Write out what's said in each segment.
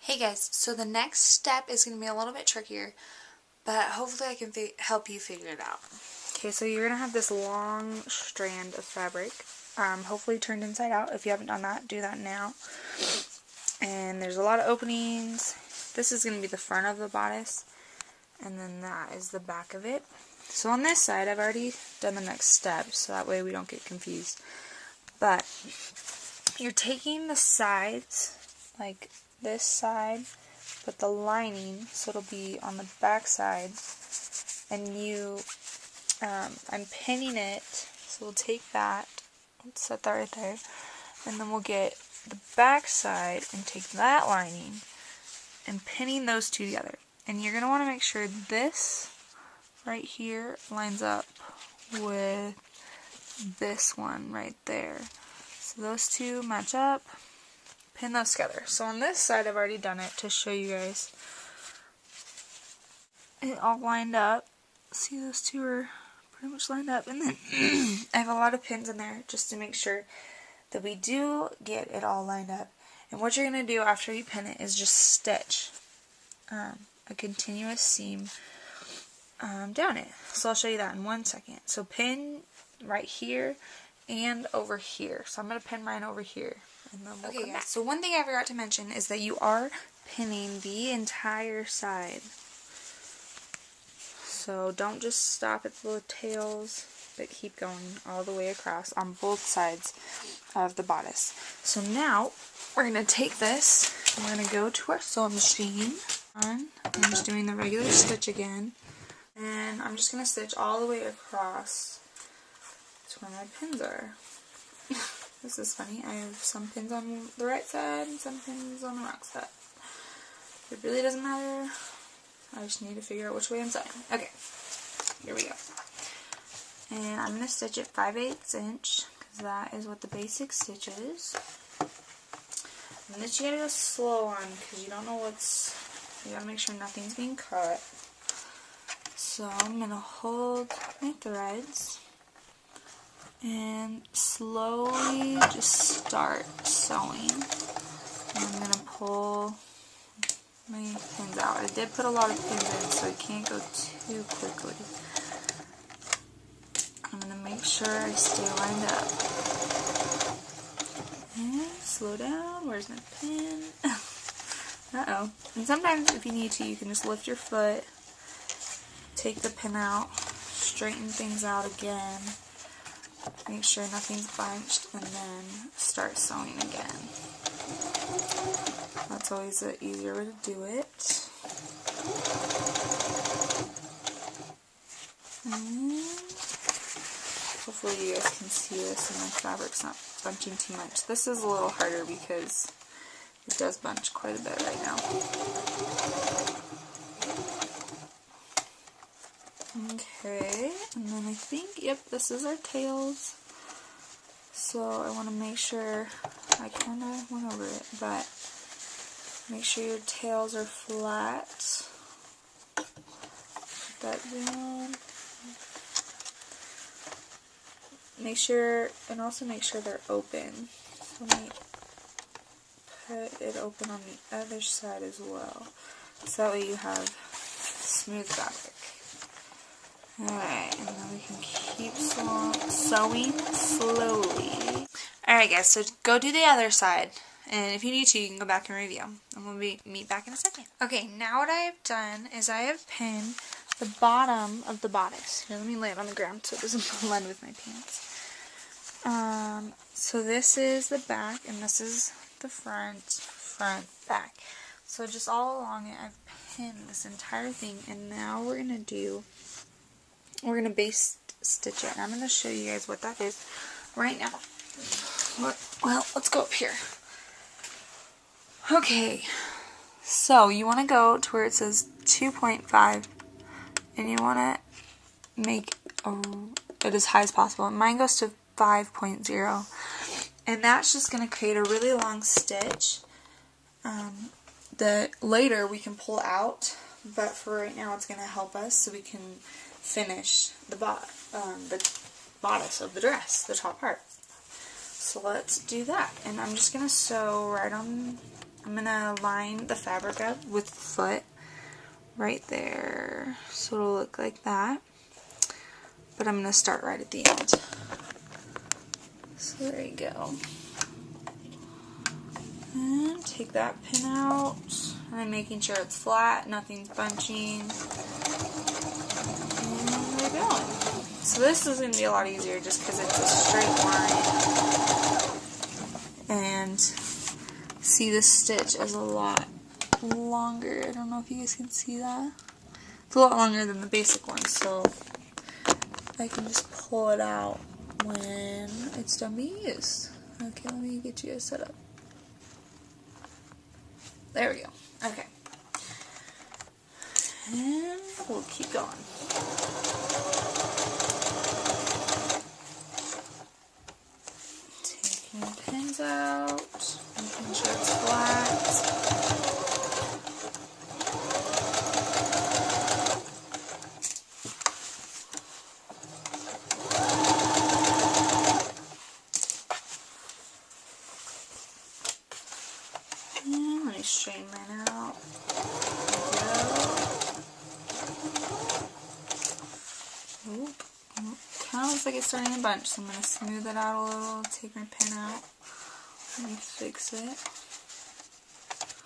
Hey guys, so the next step is going to be a little bit trickier, but hopefully I can help you figure it out. Okay, so you're going to have this long strand of fabric, hopefully turned inside out. If you haven't done that, do that now. And there's a lot of openings. This is going to be the front of the bodice, and then that is the back of it. So on this side, I've already done the next step, so that way we don't get confused. But you're taking the sides, like this side, but the lining, so it'll be on the back side, and I'm pinning it, so we'll take that, let's set that right there, and then we'll get the back side and take that lining and pinning those two together. And you're going to want to make sure this right here lines up with this one right there. So those two match up. Pin those together. So on this side, I've already done it to show you guys it all lined up. See, those two are pretty much lined up. And then I have a lot of pins in there just to make sure that we do get it all lined up. And what you're going to do after you pin it is just stitch a continuous seam down it. So I'll show you that in 1 second. So pin right here and over here. So I'm going to pin mine over here. And then we'll come back. So one thing I forgot to mention is that you are pinning the entire side. So don't just stop at the tails, but keep going all the way across on both sides of the bodice. So now we're going to take this and we're going to go to our sewing machine. I'm just doing the regular stitch again. And I'm just going to stitch all the way across to where my pins are. This is funny. I have some pins on the right side and some pins on the wrong side. It really doesn't matter. I just need to figure out which way I'm sewing. Okay, here we go. And I'm going to stitch it 5/8 inch because that is what the basic stitch is. And this you gotta go slow on because you don't know you gotta make sure nothing's being cut. So I'm going to hold my threads and slowly just start sewing. And I'm going to pull my pins out. I did put a lot of pins in, so it can't go too quickly. I'm going to make sure I stay lined up. And slow down. Where's my pin? Uh-oh. And sometimes if you need to, you can just lift your foot, take the pin out, straighten things out again, make sure nothing's bunched, and then start sewing again. That's always the easier way to do it. And hopefully you guys can see this and my fabric's not bunching too much. This is a little harder because it does bunch quite a bit right now. Okay, and then I think, yep, this is our tails. So I want to make sure, I kind of went over it, but make sure your tails are flat. Put that down. Make sure, and also make sure they're open. So let me put it open on the other side as well. So that way you have smooth fabric. Alright, and then we can keep sewing slowly. Alright guys, so go do the other side. And if you need to, you can go back and review. And we'll meet back in a second. Okay, now what I have done is I have pinned the bottom of the bodice. Here, let me lay it on the ground so it doesn't blend with my pants. So this is the back, and this is the front, back. So just all along it, I've pinned this entire thing, and now we're going to base stitch it. And I'm going to show you guys what that is right now. Well, let's go up here. Okay, so you want to go to where it says 2.5, and you want to make it as high as possible. Mine goes to 5.0, and that's just going to create a really long stitch that later we can pull out, but for right now it's going to help us so we can finish the bodice of the dress, the top part. So let's do that, and I'm just going to sew right on I'm going to line the fabric up with the foot right there. So it'll look like that. But I'm going to start right at the end. So there you go. And take that pin out. And I'm making sure it's flat, nothing's bunching. And we're going. So this is going to be a lot easier just because it's a straight line. And see, this stitch is a lot longer. I don't know if you guys can see that. It's a lot longer than the basic one, so I can just pull it out when it's done being used. Okay, let me get you guys set up. There we go. Okay. And we'll keep going. Taking the pins out, making sure it's flat. And let me straighten mine out. Kind of looks like it's starting to bunch, so I'm going to smooth it out a little, take my pin out, let me fix it,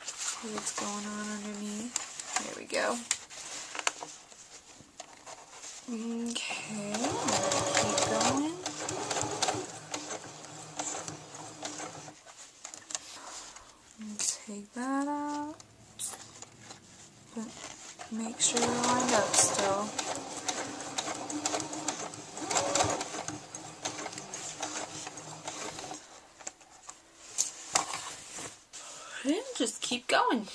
see what's going on underneath. There we go. Okay, keep going. Take that out, but make sure you're lined up still. And just keep going.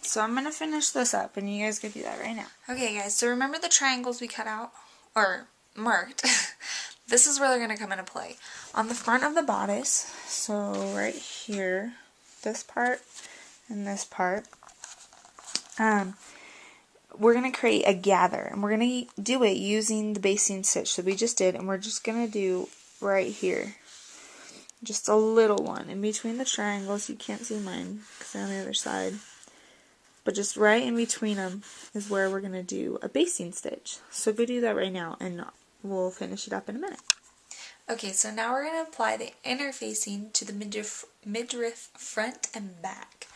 So I'm going to finish this up, and you guys can do that right now. Okay guys, so remember the triangles we cut out, or marked? This is where they're going to come into play. On the front of the bodice, so right here, this part and this part, we're going to create a gather, and we're going to do it using the basting stitch that we just did, and we're just going to do right here. Just a little one in between the triangles. You can't see mine because they're on the other side. But just right in between them is where we're going to do a basting stitch. So go do that right now and we'll finish it up in a minute. Okay, so now we're going to apply the interfacing to the midriff front and back.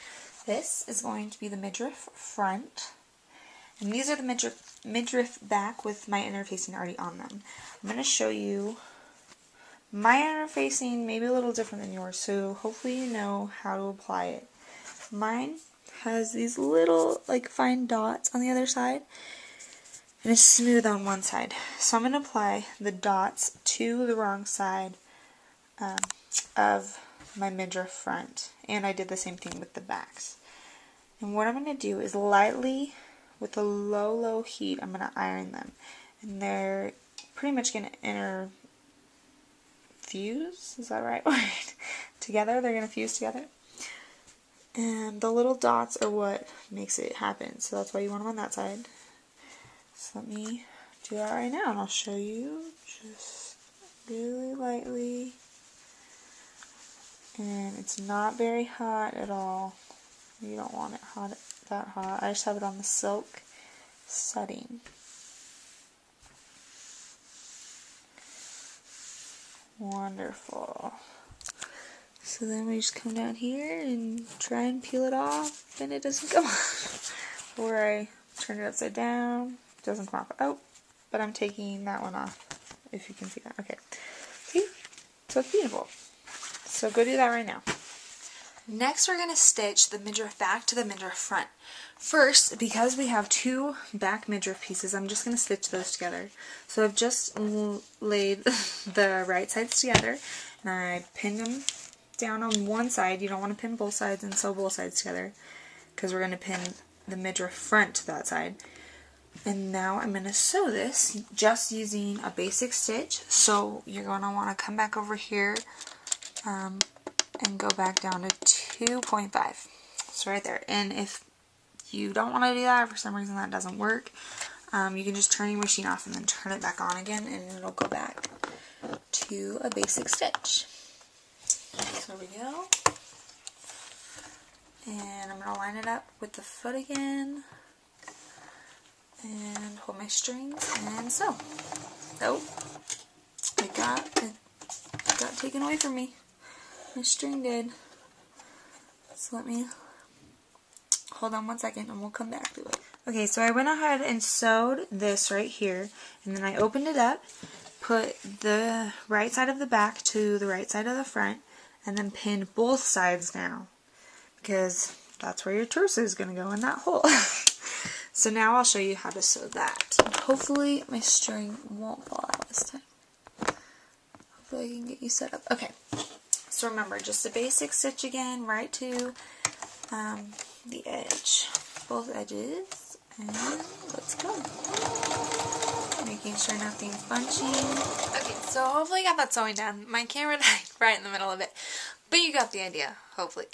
This is going to be the midriff front. And these are the midriff back with my interfacing already on them. I'm going to show you my interfacing may be a little different than yours, so hopefully you know how to apply it. Mine has these little like fine dots on the other side, and it's smooth on one side. So I'm going to apply the dots to the wrong side of my midriff front, and I did the same thing with the backs. And what I'm going to do is lightly, with a low heat, I'm going to iron them, and they're pretty much going to fuse, is that right word? Together, they're going to fuse together. And the little dots are what makes it happen, so that's why you want them on that side. So let me do that right now, and I'll show you just really lightly. And it's not very hot at all. You don't want it that hot. I just have it on the silk setting. Wonderful. So then we just come down here and try and peel it off, and it doesn't come off. Or I turn it upside down, it doesn't come off. Oh, but I'm taking that one off, if you can see that. Okay. See? So it's beautiful. So go do that right now. Next, we're going to stitch the midriff back to the midriff front. First, because we have two back midriff pieces, I'm just going to stitch those together. So I've just laid the right sides together, and I pinned them down on one side. You don't want to pin both sides and sew both sides together, because we're going to pin the midriff front to that side. And now I'm going to sew this just using a basic stitch. So you're going to want to come back over here and go back down to 2.5. So right there. And if you don't want to do that, for some reason that doesn't work, you can just turn your machine off and then turn it back on again, and it'll go back to a basic stitch. So there we go. And I'm going to line it up with the foot again. And hold my strings and sew. Oh, it got taken away from me. My string did. So let me hold on one second and we'll come back to it. Okay, so I went ahead and sewed this right here, and then I opened it up, put the right side of the back to the right side of the front, and then pinned both sides down, because that's where your torso is going to go, in that hole. So now I'll show you how to sew that. Hopefully my string won't fall out this time. Hopefully I can get you set up. Okay, so remember, just a basic stitch again, right to the edge, both edges, and let's go. Making sure nothing's bunching. Okay, so hopefully you got that sewing done. My camera died right in the middle of it, but you got the idea, hopefully.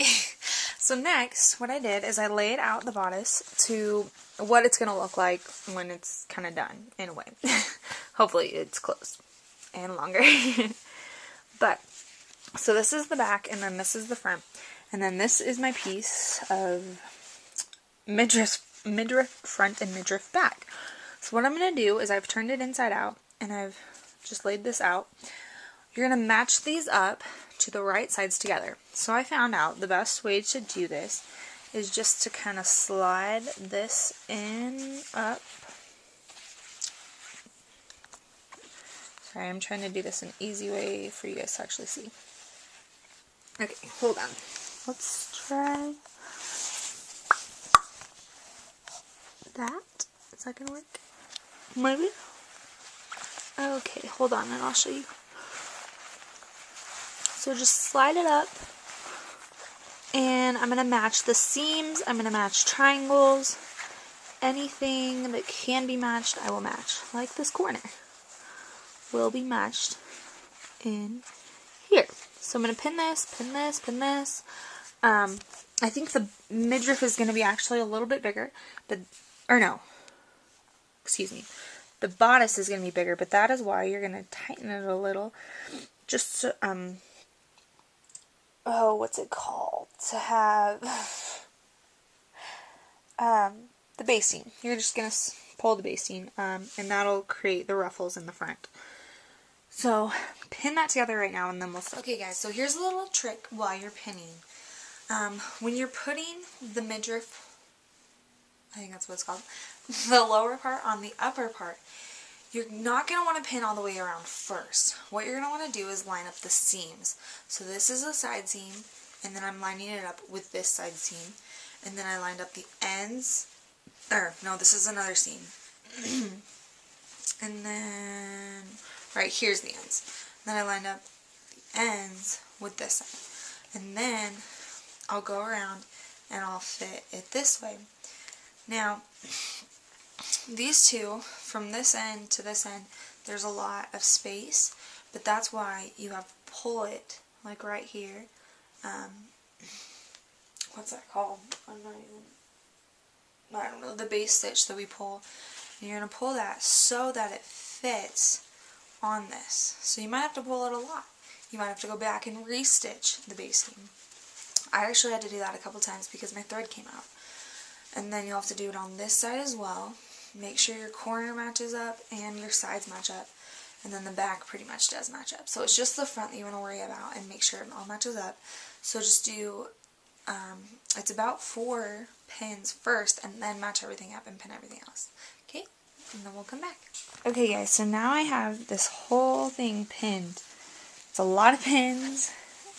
So next, what I did is I laid out the bodice to what it's going to look like when it's kind of done, in a way. Hopefully it's closed and longer. But, so this is the back, and then this is the front. And then this is my piece of midriff front and midriff back. So what I'm going to do is I've turned it inside out, and I've just laid this out. You're going to match these up to the right sides together. So I found out the best way to do this is just to kind of slide this in up. Sorry, I'm trying to do this an easy way for you guys to actually see. Okay, hold on. Let's try that. Is that gonna work? Maybe? Okay, hold on and I'll show you. So just slide it up, and I'm going to match the seams, I'm going to match triangles, anything that can be matched I will match. Like this corner will be matched in here. So I'm going to pin this, pin this, pin this. I think the midriff is going to be actually a little bit bigger, but, or no, excuse me. The bodice is going to be bigger, but that is why you're going to tighten it a little. Just to, oh, what's it called? To have, the basting. You're just going to pull the basting, and that'll create the ruffles in the front. So, pin that together right now, and then we'll sew. Okay, guys, so here's a little trick while you're pinning. When you're putting the midriff, I think that's what it's called, the lower part on the upper part, you're not going to want to pin all the way around first. What you're going to want to do is line up the seams. So this is a side seam, and then I'm lining it up with this side seam. And then I lined up the ends, or no, this is another seam. And then, right, here's the ends. Then I lined up the ends with this side. And then I'll go around and I'll fit it this way. Now, these two, from this end to this end, there's a lot of space, but that's why you have to pull it, like right here. What's that called? I don't know, the base stitch that we pull. And you're going to pull that so that it fits on this. So you might have to pull it a lot. You might have to go back and re-stitch the basting. I actually had to do that a couple times because my thread came out. And then you'll have to do it on this side as well. Make sure your corner matches up and your sides match up. And then the back pretty much does match up. So it's just the front that you want to worry about and make sure it all matches up. So just do, it's about 4 pins first and then match everything up and pin everything else. Okay? And then we'll come back. Okay guys, so now I have this whole thing pinned. It's a lot of pins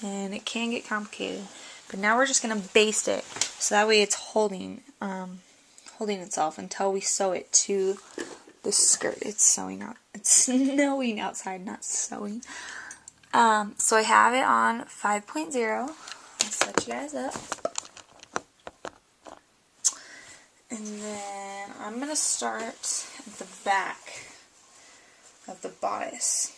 and it can get complicated. But now we're just going to baste it so that way it's holding itself until we sew it to the skirt. It's snowing outside, not sewing. So I have it on 5.0. I'll set you guys up. And then I'm going to start at the back of the bodice.